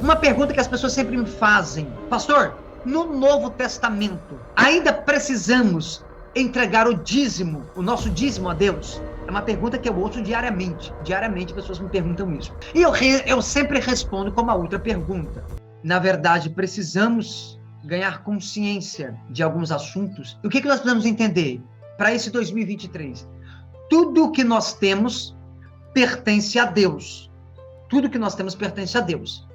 Uma pergunta que as pessoas sempre me fazem: pastor, no Novo Testamento, ainda precisamos entregar o dízimo, o nosso dízimo a Deus? É uma pergunta que eu ouço diariamente. Diariamente pessoas me perguntam isso. E eu sempre respondo com uma outra pergunta. Na verdade, precisamos ganhar consciência de alguns assuntos. E o que nós precisamos entender para esse 2023? Tudo que nós temos pertence a Deus. Tudo que nós temos pertence a Deus.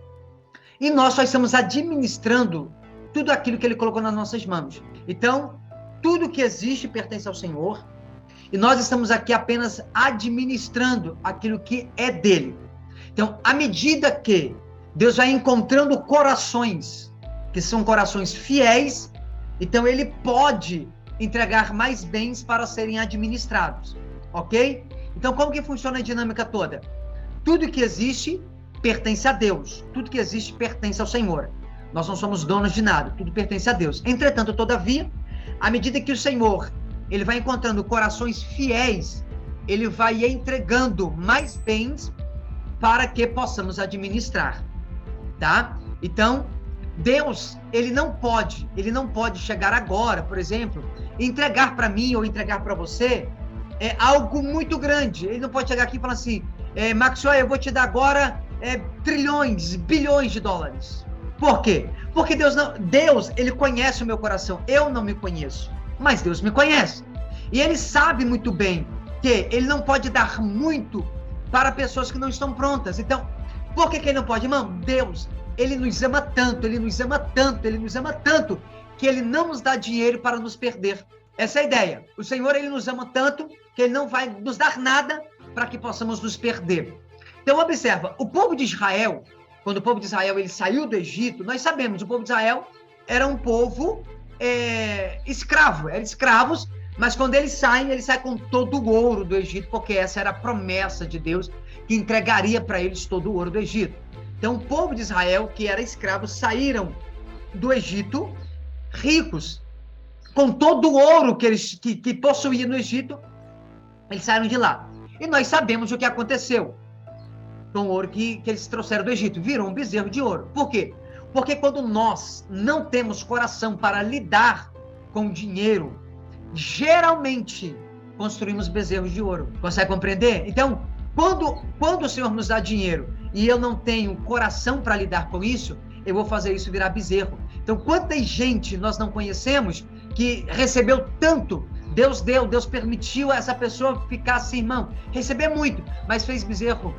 E nós só estamos administrando tudo aquilo que Ele colocou nas nossas mãos. Então, tudo que existe pertence ao Senhor. E nós estamos aqui apenas administrando aquilo que é dele. Então, à medida que Deus vai encontrando corações, que são corações fiéis, então Ele pode entregar mais bens para serem administrados. Ok? Então, como que funciona a dinâmica toda? Tudo que existe pertence a Deus. Tudo que existe pertence ao Senhor. Nós não somos donos de nada. Tudo pertence a Deus. Entretanto, todavia, à medida que o Senhor Ele vai encontrando corações fiéis, Ele vai entregando mais bens para que possamos administrar. Tá? Então, Deus, Ele não pode chegar agora, por exemplo, entregar para mim ou entregar para você algo muito grande. Ele não pode chegar aqui e falar assim: Maxwell, eu vou te dar agora trilhões, bilhões de dólares. Por quê? Porque Deus, Ele conhece o meu coração. Eu não me conheço, mas Deus me conhece. E Ele sabe muito bem que Ele não pode dar muito para pessoas que não estão prontas. Então, por que Ele não pode? Irmão, Deus, Ele nos ama tanto, Ele nos ama tanto, Ele nos ama tanto, que Ele não nos dá dinheiro para nos perder. Essa é a ideia. O Senhor, Ele nos ama tanto, que Ele não vai nos dar nada para que possamos nos perder. Então, observa, o povo de Israel, quando o povo de Israel ele saiu do Egito, nós sabemos, o povo de Israel era um povo escravo, eram escravos, mas quando eles saem com todo o ouro do Egito, porque essa era a promessa de Deus, que entregaria para eles todo o ouro do Egito. Então, o povo de Israel, que era escravo, saíram do Egito ricos, com todo o ouro que possuíam no Egito, eles saíram de lá. E nós sabemos o que aconteceu com o ouro que eles trouxeram do Egito. Virou um bezerro de ouro. Por quê? Porque quando nós não temos coração para lidar com o dinheiro, geralmente construímos bezerros de ouro. Consegue compreender? Então, quando o Senhor nos dá dinheiro e eu não tenho coração para lidar com isso, eu vou fazer isso virar bezerro. Então, quanta gente nós não conhecemos que recebeu tanto, Deus deu, Deus permitiu essa pessoa ficar assim, irmão, receber muito, mas fez bezerro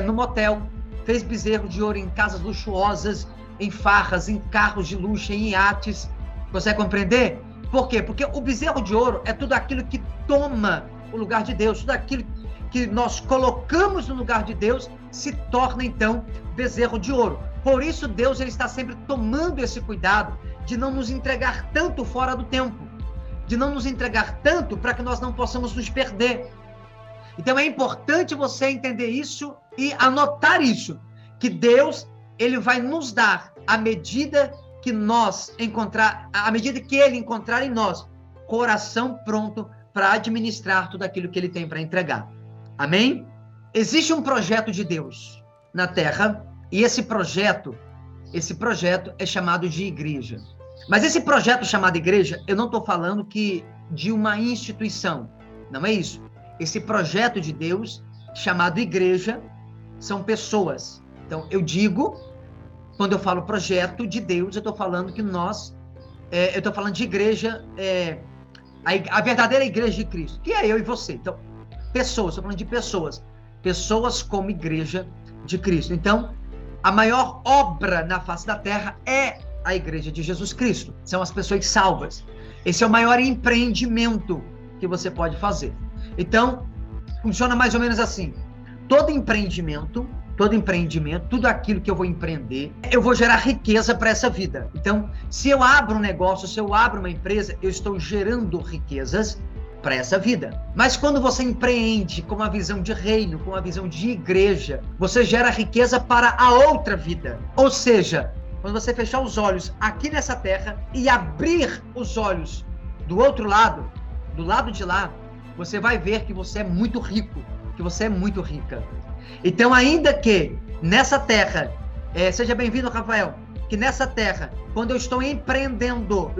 no motel, fez bezerro de ouro em casas luxuosas, em farras, em carros de luxo, em iates. Consegue compreender? Por quê? Porque o bezerro de ouro é tudo aquilo que toma o lugar de Deus, tudo aquilo que nós colocamos no lugar de Deus se torna, então, bezerro de ouro. Por isso, Deus ele está sempre tomando esse cuidado de não nos entregar tanto fora do tempo, de não nos entregar tanto para que nós não possamos nos perder. Então, é importante você entender isso e anotar isso, que Deus ele vai nos dar à medida que Ele encontrar em nós coração pronto para administrar tudo aquilo que Ele tem para entregar. Amém? Existe um projeto de Deus na Terra e esse projeto é chamado de igreja. Mas esse projeto chamado igreja, eu não estou falando de uma instituição, não é isso. Esse projeto de Deus chamado igreja são pessoas. Então, eu digo, quando eu falo projeto de Deus, eu estou falando que eu estou falando de igreja, a verdadeira igreja de Cristo, que é eu e você. Então, pessoas, estou falando de pessoas como igreja de Cristo. Então, a maior obra na face da terra é a igreja de Jesus Cristo. São as pessoas salvas. Esse é o maior empreendimento que você pode fazer. Então, funciona mais ou menos assim. Todo empreendimento, tudo aquilo que eu vou empreender, eu vou gerar riqueza para essa vida. Então, se eu abro um negócio, se eu abro uma empresa, eu estou gerando riquezas para essa vida. Mas quando você empreende com uma visão de reino, com uma visão de igreja, você gera riqueza para a outra vida. Ou seja, quando você fechar os olhos aqui nessa terra e abrir os olhos do outro lado, do lado de lá, você vai ver que você é muito rico, que você é muito rica. Então, ainda que nessa terra Seja bem-vindo, Rafael. Que nessa terra, quando eu estou empreendendo,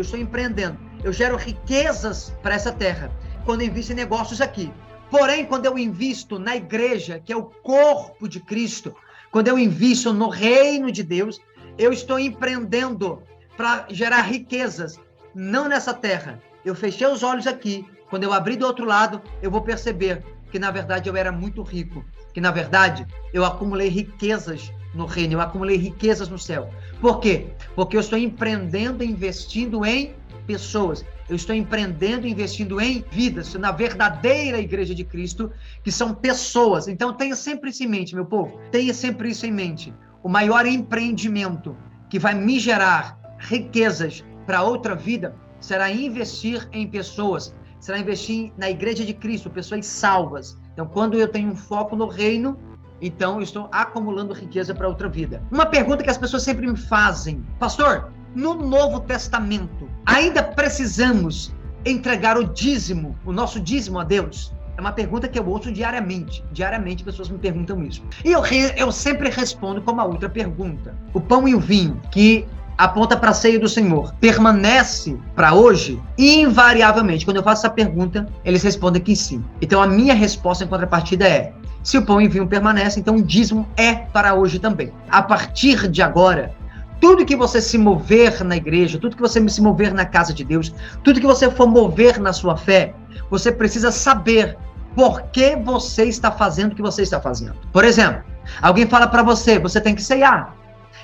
eu gero riquezas para essa terra. Quando eu invisto em negócios aqui. Porém, quando eu invisto na igreja, que é o corpo de Cristo, quando eu invisto no reino de Deus, eu estou empreendendo para gerar riquezas, não nessa terra. Eu fechei os olhos aqui. Quando eu abrir do outro lado, eu vou perceber que, na verdade, eu era muito rico. Que, na verdade, eu acumulei riquezas no reino, eu acumulei riquezas no céu. Por quê? Porque eu estou empreendendo, investindo em pessoas. Eu estou empreendendo, investindo em vidas, na verdadeira igreja de Cristo, que são pessoas. Então, tenha sempre isso em mente, meu povo. Tenha sempre isso em mente. O maior empreendimento que vai me gerar riquezas para outra vida será investir em pessoas, será investir na igreja de Cristo, pessoas salvas. Então, quando eu tenho um foco no reino, então eu estou acumulando riqueza para outra vida. Uma pergunta que as pessoas sempre me fazem: pastor, no Novo Testamento, ainda precisamos entregar o dízimo, o nosso dízimo a Deus? É uma pergunta que eu ouço diariamente. Diariamente pessoas me perguntam isso. E eu sempre respondo com uma outra pergunta. O pão e o vinho, que aponta para a ceia do Senhor, permanece para hoje? Invariavelmente, quando eu faço essa pergunta, eles respondem que sim. Então a minha resposta em contrapartida é: se o pão e o vinho permanecem, então o dízimo é para hoje também. A partir de agora, tudo que você se mover na igreja, tudo que você se mover na casa de Deus, tudo que você for mover na sua fé, você precisa saber por que você está fazendo o que você está fazendo. Por exemplo, alguém fala para você, você tem que ceiar.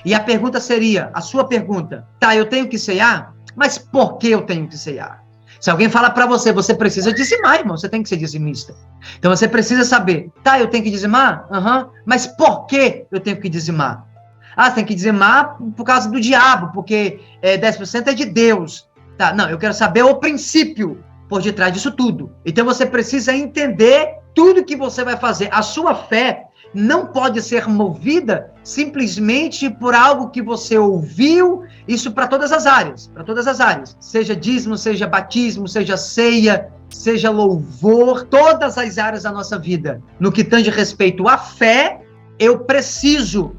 E a pergunta seria, a sua pergunta: tá, eu tenho que ceiar, mas por que eu tenho que ceiar? Se alguém fala para você, você precisa dizimar, irmão, você tem que ser dizimista. Então você precisa saber, tá, eu tenho que dizimar? Mas por que eu tenho que dizimar? Ah, você tem que dizimar por causa do diabo, porque 10% é de Deus. Tá, não, eu quero saber o princípio por detrás disso tudo. Então você precisa entender tudo que você vai fazer. A sua fé não pode ser movida simplesmente por algo que você ouviu, isso para todas as áreas, seja dízimo, seja batismo, seja ceia, seja louvor, todas as áreas da nossa vida. No que tange respeito à fé, eu preciso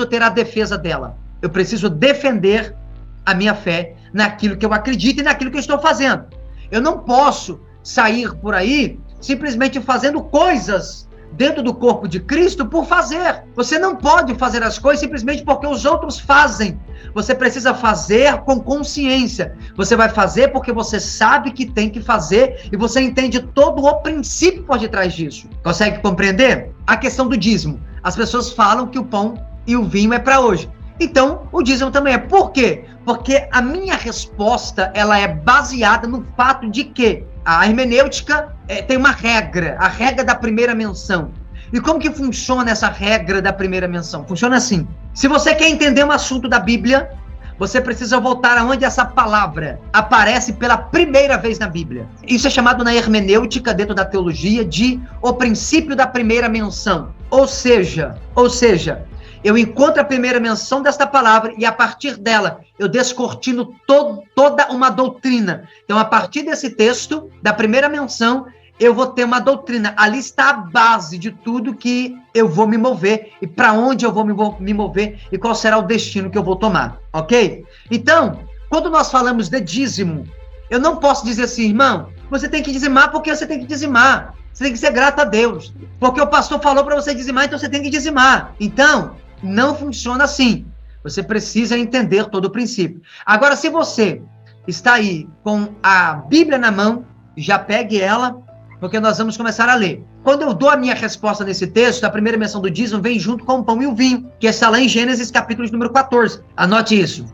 ter a defesa dela, eu preciso defender a minha fé naquilo que eu acredito e naquilo que eu estou fazendo. Eu não posso sair por aí simplesmente fazendo coisas dentro do corpo de Cristo por fazer. Você não pode fazer as coisas simplesmente porque os outros fazem. Você precisa fazer com consciência. Você vai fazer porque você sabe que tem que fazer e você entende todo o princípio por detrás disso. Consegue compreender? A questão do dízimo. As pessoas falam que o pão e o vinho é para hoje. Então, o dízimo também é. Por quê? Porque a minha resposta, ela é baseada no fato de que a hermenêutica tem uma regra, a regra da primeira menção. E como que funciona essa regra da primeira menção? Funciona assim: se você quer entender um assunto da Bíblia, você precisa voltar aonde essa palavra aparece pela primeira vez na Bíblia. Isso é chamado na hermenêutica, dentro da teologia, de o princípio da primeira menção. Ou seja, eu encontro a primeira menção desta palavra e, a partir dela, eu descortino toda uma doutrina. Então, a partir desse texto, da primeira menção, eu vou ter uma doutrina. Ali está a base de tudo que eu vou me mover e para onde eu vou me mover e qual será o destino que eu vou tomar, ok? Então, quando nós falamos de dízimo, eu não posso dizer assim: irmão, você tem que dizimar porque você tem que dizimar. Você tem que ser grato a Deus. Porque o pastor falou para você dizimar, então você tem que dizimar. Então, não funciona assim. Você precisa entender todo o princípio. Agora, se você está aí com a Bíblia na mão, já pegue ela, porque nós vamos começar a ler. Quando eu dou a minha resposta nesse texto, a primeira menção do dízimo vem junto com o pão e o vinho, que está lá em Gênesis capítulo número 14. Anote isso.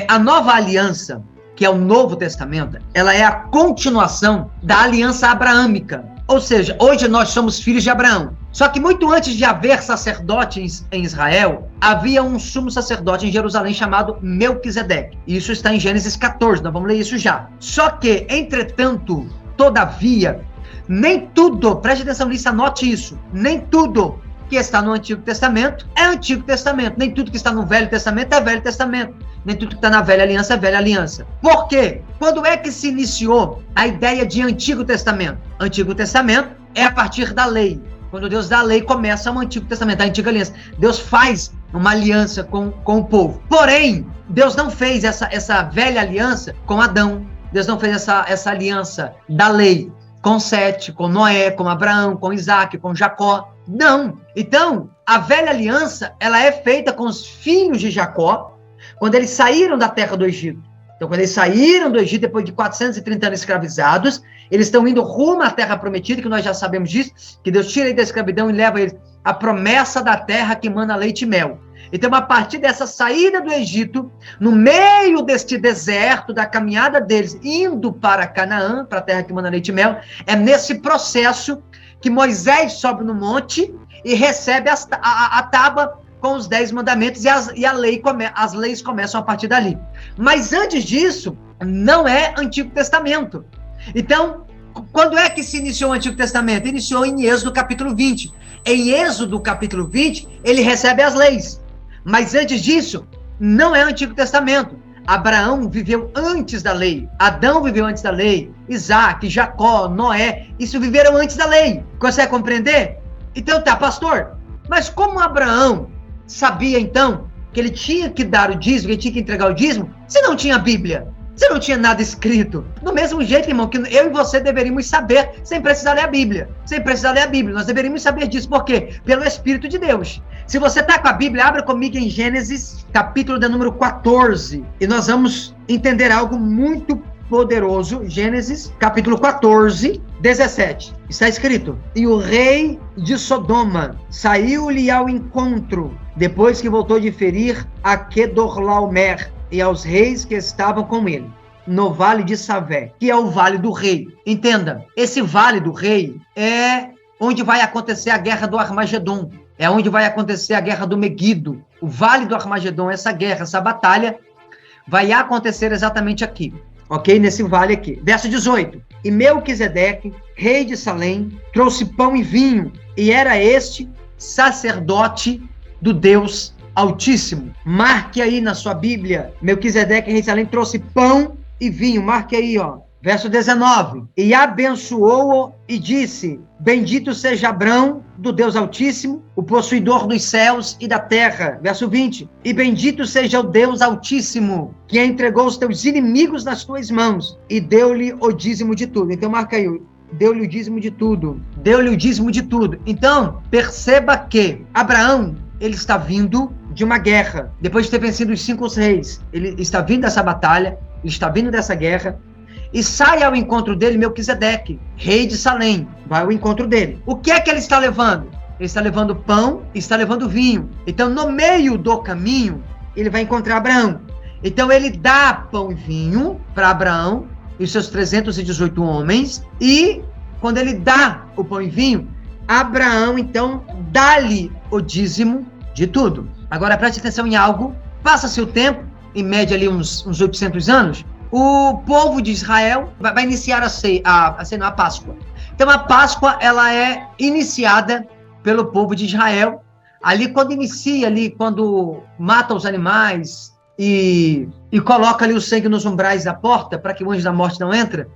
A nova aliança, que é o Novo Testamento, ela é a continuação da aliança abraâmica. Ou seja, hoje nós somos filhos de Abraão. Só que muito antes de haver sacerdotes em Israel, havia um sumo sacerdote em Jerusalém chamado Melquisedeque. Isso está em Gênesis 14, nós vamos ler isso já. Só que, entretanto, todavia, nem tudo, preste atenção nisso, anote isso, nem tudo que está no Antigo Testamento é Antigo Testamento, nem tudo que está no Velho Testamento é Velho Testamento, nem tudo que está na Velha Aliança é Velha Aliança. Por quê? Quando é que se iniciou a ideia de Antigo Testamento? Antigo Testamento é a partir da lei. Quando Deus dá a lei, começa o Antigo Testamento, a Antiga Aliança. Deus faz uma aliança com o povo. Porém, Deus não fez essa velha aliança com Adão. Deus não fez essa aliança da lei com Sete, com Noé, com Abraão, com Isaac, com Jacó. Não. Então, a velha aliança, ela é feita com os filhos de Jacó, quando eles saíram da terra do Egito. Então, quando eles saíram do Egito, depois de 430 anos escravizados, eles estão indo rumo à terra prometida, que nós já sabemos disso, que Deus tira eles da escravidão e leva eles à promessa da terra que mana leite e mel. Então, a partir dessa saída do Egito, no meio deste deserto, da caminhada deles, indo para Canaã, para a terra que mana leite e mel, é nesse processo que Moisés sobe no monte e recebe a tábua com os 10 mandamentos e as leis começam a partir dali. Mas antes disso, não é Antigo Testamento. Então, quando é que se iniciou o Antigo Testamento? Iniciou em Êxodo capítulo 20. Em Êxodo capítulo 20, ele recebe as leis. Mas antes disso, não é Antigo Testamento. Abraão viveu antes da lei. Adão viveu antes da lei. Isaac, Jacó, Noé, isso viveram antes da lei. Consegue compreender? Então tá, pastor, mas como Abraão sabia então que ele tinha que dar o dízimo, que ele tinha que entregar o dízimo, se não tinha Bíblia? Se não tinha nada escrito? Do mesmo jeito, irmão, que eu e você deveríamos saber, sem precisar ler a Bíblia. Sem precisar ler a Bíblia. Nós deveríamos saber disso. Por quê? Pelo Espírito de Deus. Se você está com a Bíblia, abra comigo em Gênesis, capítulo de número 14. E nós vamos entender algo muito poderoso. Gênesis, capítulo 14, 17. Está escrito: e o rei de Sodoma saiu-lhe ao encontro, depois que voltou de ferir a Quedorlaomer e aos reis que estavam com ele, no vale de Savé, que é o vale do rei. Entenda, esse vale do rei é onde vai acontecer a guerra do Armagedon, é onde vai acontecer a guerra do Meguido. O vale do Armagedon, essa guerra, essa batalha, vai acontecer exatamente aqui, ok? Nesse vale aqui. Verso 18. E Melquisedeque, rei de Salém, trouxe pão e vinho, e era este sacerdote do Deus Altíssimo. Marque aí na sua Bíblia, Melquisedeque, rei de Salém, trouxe pão e vinho. Marque aí, ó. Verso 19. E abençoou-o e disse: bendito seja Abrão, do Deus Altíssimo, o possuidor dos céus e da terra. Verso 20. E bendito seja o Deus Altíssimo, que entregou os teus inimigos nas tuas mãos e deu-lhe o dízimo de tudo. Então marca aí, deu-lhe o dízimo de tudo. Deu-lhe o dízimo de tudo. Então, perceba que Abraão, ele está vindo de uma guerra. Depois de ter vencido os 5 reis, ele está vindo dessa batalha, ele está vindo dessa guerra, e sai ao encontro dele Melquisedeque, rei de Salém, vai ao encontro dele. O que é que ele está levando? Ele está levando pão e está levando vinho. Então, no meio do caminho, ele vai encontrar Abraão. Então, ele dá pão e vinho para Abraão e os seus 318 homens, e quando ele dá o pão e vinho, Abraão, então, dá-lhe o dízimo de tudo. Agora, preste atenção em algo. Passa-se o tempo, em média ali uns 800 anos, o povo de Israel vai iniciar a Páscoa. Então, a Páscoa, ela é iniciada pelo povo de Israel. Ali, quando mata os animais e coloca ali o sangue nos umbrais da porta, para que o anjo da morte não entre,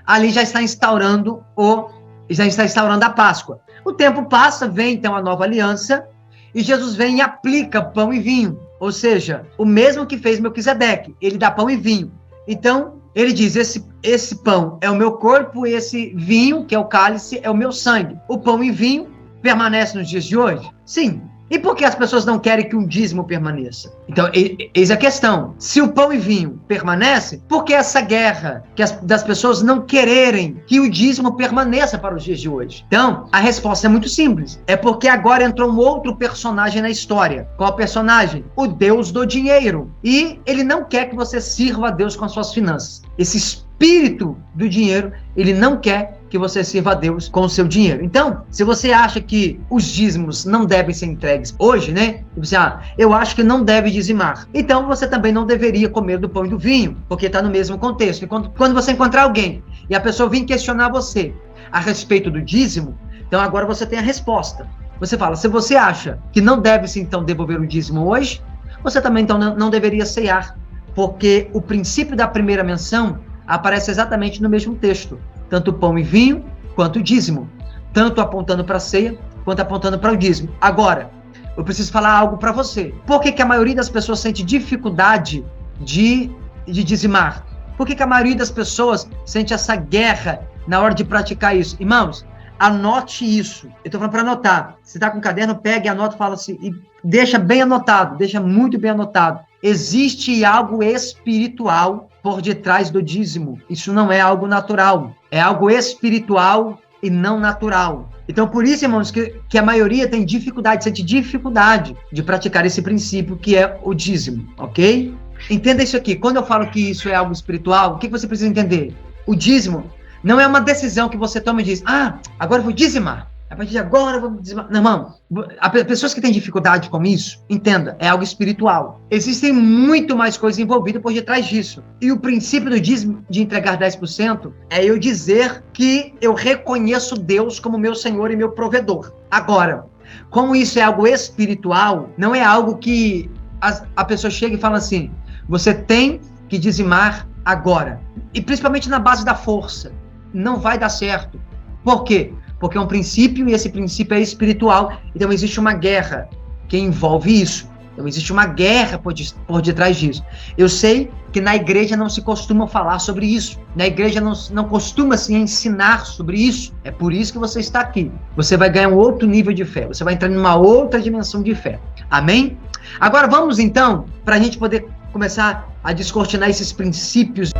ali já está instaurando a Páscoa. O tempo passa, vem então a nova aliança, e Jesus vem e aplica pão e vinho. Ou seja, o mesmo que fez Melquisedeque, ele dá pão e vinho. Então, ele diz, esse pão é o meu corpo, esse vinho, que é o cálice, é o meu sangue. O pão e vinho permanece nos dias de hoje? Sim. E por que as pessoas não querem que um dízimo permaneça? Então, eis a questão. Se o pão e vinho permanece, por que essa guerra das pessoas não quererem que o dízimo permaneça para os dias de hoje? Então, a resposta é muito simples. É porque agora entrou um outro personagem na história. Qual personagem? O Deus do dinheiro. E ele não quer que você sirva a Deus com as suas finanças. Esse espírito do dinheiro, ele não quer que você sirva a Deus com o seu dinheiro. Então, se você acha que os dízimos não devem ser entregues hoje, né? E você, eu acho que não deve dizimar. Então, você também não deveria comer do pão e do vinho, porque está no mesmo contexto. E quando você encontrar alguém e a pessoa vir questionar você a respeito do dízimo, então agora você tem a resposta. Você fala, se você acha que não deve-se então devolver o dízimo hoje, você também então não deveria cear, porque o princípio da primeira menção aparece exatamente no mesmo texto. Tanto o pão e vinho, quanto o dízimo. Tanto apontando para a ceia, quanto apontando para o dízimo. Agora, eu preciso falar algo para você. Por que a maioria das pessoas sente dificuldade de dizimar? Por que a maioria das pessoas sente essa guerra na hora de praticar isso? Irmãos, anote isso. Eu estou falando para anotar. Se está com um caderno, pega e anota, fala assim, e deixa bem anotado, deixa muito bem anotado. Existe algo espiritual por detrás do dízimo. Isso não é algo natural. É algo espiritual e não natural. Então, por isso, irmãos, que a maioria tem dificuldade, sente dificuldade de praticar esse princípio que é o dízimo, ok? Entenda isso aqui. Quando eu falo que isso é algo espiritual, o que você precisa entender? O dízimo não é uma decisão que você toma e diz, agora eu vou dizimar. A partir de agora eu vou dizimar. Não, irmão. Pessoas que têm dificuldade com isso, entenda, é algo espiritual. Existem muito mais coisas envolvidas por detrás disso. E o princípio do dízimo, de entregar 10%, é eu dizer que eu reconheço Deus como meu Senhor e meu provedor. Agora, como isso é algo espiritual, não é algo que a pessoa chega e fala assim, você tem que dizimar agora. E principalmente na base da força. Não vai dar certo. Por quê? Porque é um princípio e esse princípio é espiritual. Então existe uma guerra que envolve isso. Então existe uma guerra por detrás disso. Eu sei que na igreja não se costuma falar sobre isso. Na igreja não costuma se ensinar sobre isso. É por isso que você está aqui. Você vai ganhar um outro nível de fé. Você vai entrar numa outra dimensão de fé. Amém? Agora vamos então, para a gente poder começar a descortinar esses princípios